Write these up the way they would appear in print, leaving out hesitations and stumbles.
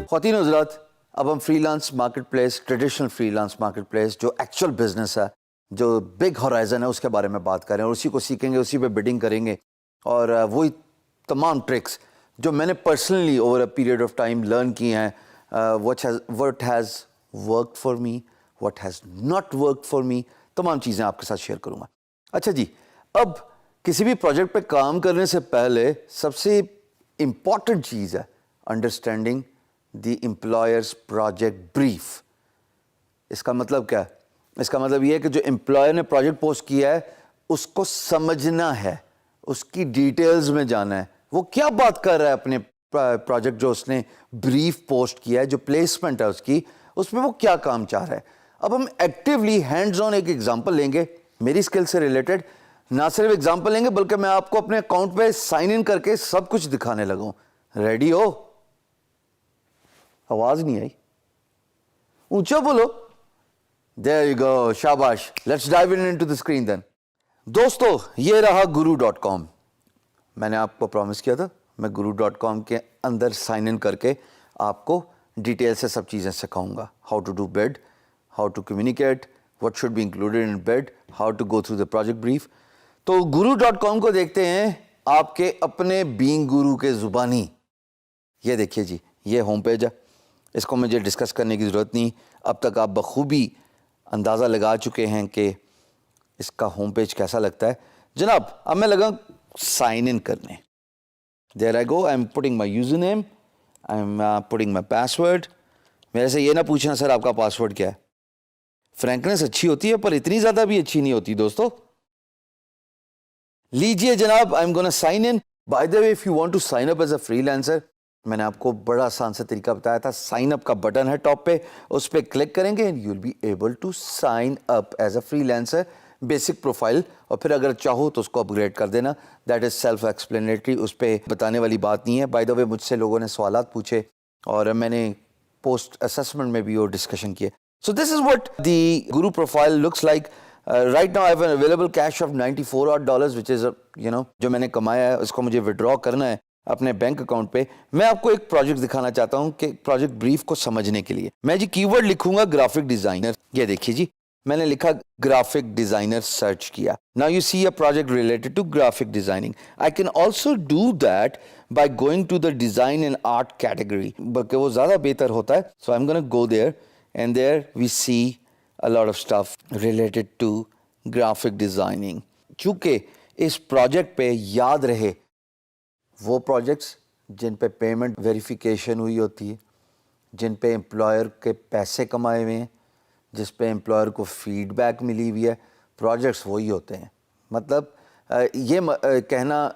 خواتین حضرات، اب ہم free lance market place, traditional free lance market place جو ایکچوئل بزنس ہے، جو بگ ہورائزن ہے، اس کے بارے میں بات کریں اور اسی کو سیکھیں گے، اسی پہ بڈنگ کریں گے، اور وہی تمام ٹرکس جو میں نے personally over a period of time learn کی ہیں، what has worked for me, what has not worked for me، تمام چیزیں آپ کے ساتھ شیئر کروں گا۔ اچھا جی، اب کسی بھی پروجیکٹ پہ کام کرنے سے پہلے سب سے امپورٹنٹ چیز ہے understanding the employers project brief. اس کا مطلب کیا ہے؟ اس کا مطلب یہ ہے کہ جو امپلائر نے پروجیکٹ پوسٹ کیا ہے اس کو سمجھنا ہے، اس کی ڈیٹیلز میں جانا ہے، وہ کیا بات کر رہا ہے اپنے پروجیکٹ جو اس نے بریف پوسٹ کیا ہے، جو پلیسمنٹ ہے اس میں وہ کیا کام چاہ رہا ہے۔ اب ہم ایکٹیولی ہینڈز آن ایک ایگزامپل لیں گے میری اسکل سے ریلیٹڈ، نہ صرف ایگزامپل لیں گے بلکہ میں آپ کو اپنے اکاؤنٹ پہ سائن ان کر کے سب کچھ دکھانے لگوں۔ ریڈی ہو؟ آواز نہیں آئی، اونچا بولو۔ There you go، شاباش۔ Let's dive into the screen then۔ دوستو، یہ رہا guru.com۔ میں نے آپ کو پرومس کیا تھا میں guru.com کے اندر سائن ان کر کے آپ کو ڈیٹیل سے سب چیزیں سکھاؤں گا۔ How to do bid, how to communicate, what should be included in bid، how to go through the project brief۔ تو guru.com کو دیکھتے ہیں آپ کے اپنے بینگ گرو کے زبانی۔ یہ دیکھیے جی، یہ ہوم پیج ہے، اس کو مجھے ڈسکس کرنے کی ضرورت نہیں، اب تک آپ بخوبی اندازہ لگا چکے ہیں کہ اس کا ہوم پیج کیسا لگتا ہے۔ جناب، اب میں لگا سائن ان کرنے۔ There I go، I'm putting my username، I'm putting my password۔ میرے سے یہ نہ پوچھنا سر آپ کا پاسورڈ کیا ہے۔ فرینکنس اچھی ہوتی ہے پر اتنی زیادہ بھی اچھی نہیں ہوتی دوستو۔ لیجئے جناب، I'm gonna sign in۔ By the way، if you want to sign up as a freelancer، میں نے آپ کو بڑا آسان سے طریقہ بتایا تھا، سائن اپ کا بٹن ہے ٹاپ پہ، اس پہ کلک کریں گے and you'll be able to sign up as a freelancer، basic profile, اور پھر اگر چاہو تو اس کو اپ گریڈ کر دینا۔ دیٹ از سیلف ایکسپلینیٹری، اس پہ بتانے والی بات نہیں ہے۔ بائی دا وے، مجھ سے لوگوں نے سوالات پوچھے اور میں نے پوسٹ اسسمنٹ میں بھی وہ ڈسکشن کیے۔ So this is what the Guru profile looks like. Right now I have an available cash of $94 which is جو میں نے کمایا ہے، اس کو مجھے وڈرا کرنا ہے اپنے بینک اکاؤنٹ پہ۔ میں آپ کو ایک پروجیکٹ دکھانا چاہتا ہوں کہ پروجیکٹ بریف کو سمجھنے کے لیے میں جی کی ورڈ لکھوں گا گرافک ڈیزائنر۔ یہ دیکھیے جی، میں نے لکھا گرافک ڈیزائنر، سرچ کیا۔ Now you see a project related to graphic designing۔ I can also do that by going to the design and art category، بلکہ وہ زیادہ بہتر ہوتا ہے۔ So I'm gonna go there and there we see a lot of stuff related to graphic designing۔ چونکہ اس project پہ یاد رہے وہ پروجیکٹس جن پہ پیمنٹ ویریفیکیشن ہوئی ہوتی ہے، جن پہ امپلائر کے پیسے کمائے ہوئے ہیں، جس پہ امپلائر کو فیڈ بیک ملی ہوئی ہے، پروجیکٹس وہی ہوتے ہیں۔ مطلب یہ کہنا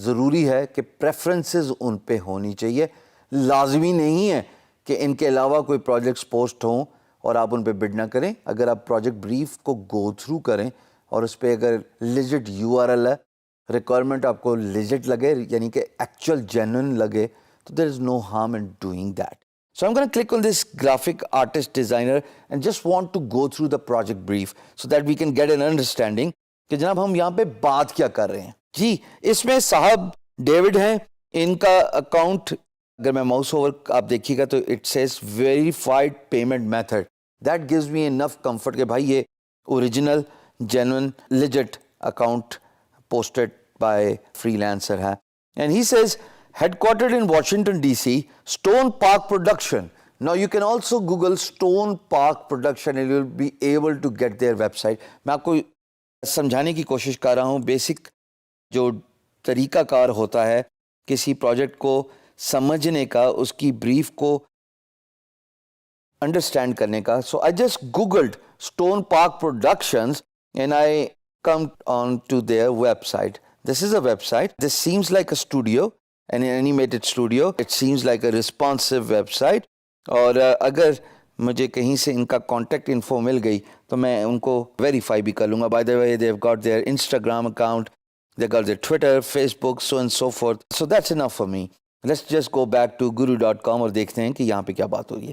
ضروری ہے کہ پریفرنسز ان پہ ہونی چاہیے۔ لازمی نہیں ہے کہ ان کے علاوہ کوئی پروجیکٹس پوسٹ ہوں اور آپ ان پہ بڈ نہ کریں۔ اگر آپ پروجیکٹ بریف کو گو تھرو کریں اور اس پہ اگر لیجٹ URL ہے، ریکوائرمنٹ آپ کو لیجٹ لگے، یعنی کہ ایکچوئل جینوئن لگے، تو there is no harm in doing that. So I'm going to click on this graphic artist designer and just want to go through the project brief so that we can get an understanding کہ جناب ہم یہاں پہ بات کیا کر رہے ہیں۔ جی، اس میں صاحب ڈیوڈ ہیں، ان کا اکاؤنٹ اگر میں ماؤس اوور آپ دیکھیے گا تو it says verified payment method. That gives me enough comfort کہ بھائی یہ original genuine legit account posted by freelancer ہے۔ And he says headquartered in Washington DC، Stone Park Production۔ Now you can also Google Stone Park Production and you'll be able to get their website۔ میں آپ کو سمجھانے کی کوشش کر رہا ہوں بیسک جو طریقہ کار ہوتا ہے کسی پروجیکٹ کو سمجھنے کا، اس کی بریف کو انڈرسٹینڈ کرنے کا۔ So I just googled Stone Park Productions and I come on to their website۔ This is a website۔ This seems like a studio، an animated studio۔ It seems like a responsive website۔ اور اگر مجھے کہیں سے ان کا contact info مل گئی تو میں ان کو ویریفائی بھی کر لوں گا۔ By the way, they've got their Instagram account، they've got their Twitter، Facebook، so and so forth۔ So that's enough for me۔ Let's just go back to guru.com اور دیکھتے ہیں کہ یہاں پہ کیا بات ہوئی ہے۔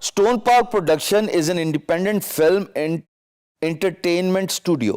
Stone Park Production is an independent film and entertainment studio.